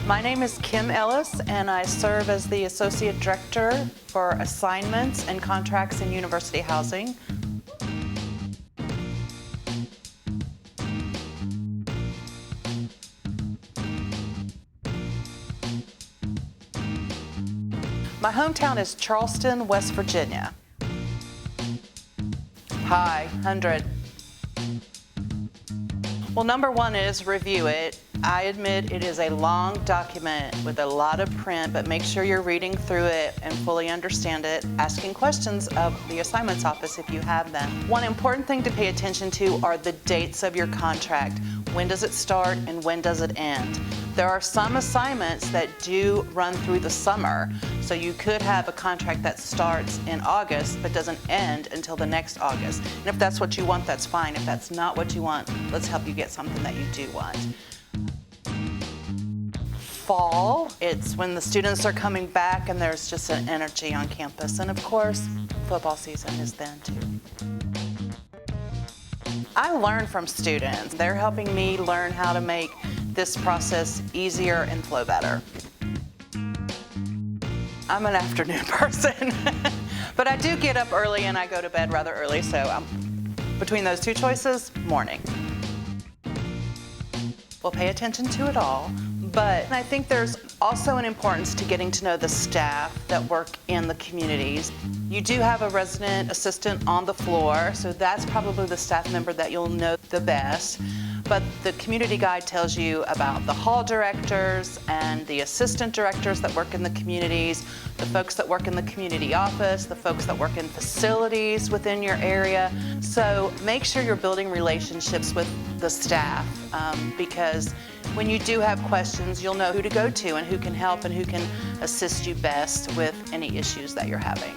My name is Kim Ellis, and I serve as the Associate Director for Assignments and Contracts in University Housing. My hometown is Charleston, West Virginia. Hi, 100. Well, number one is review it. I admit it is a long document with a lot of print, but make sure you're reading through it and fully understand it, asking questions of the assignments office if you have them. One important thing to pay attention to are the dates of your contract. When does it start and when does it end? There are some assignments that do run through the summer, so you could have a contract that starts in August but doesn't end until the next August. And if that's what you want, that's fine. If that's not what you want, let's help you get something that you do want. Fall, it's when the students are coming back and there's just an energy on campus. And of course, football season is then too. I learn from students. They're helping me learn how to make this process easier and flow better. I'm an afternoon person, but I do get up early and I go to bed rather early, so between those two choices, morning. We'll pay attention to it all, but I think there's also an importance to getting to know the staff that work in the communities. You do have a resident assistant on the floor, so that's probably the staff member that you'll know the best. But the community guide tells you about the hall directors and the assistant directors that work in the communities, the folks that work in the community office, the folks that work in facilities within your area. So make sure you're building relationships with the staff because when you do have questions, you'll know who to go to and who can help and who can assist you best with any issues that you're having.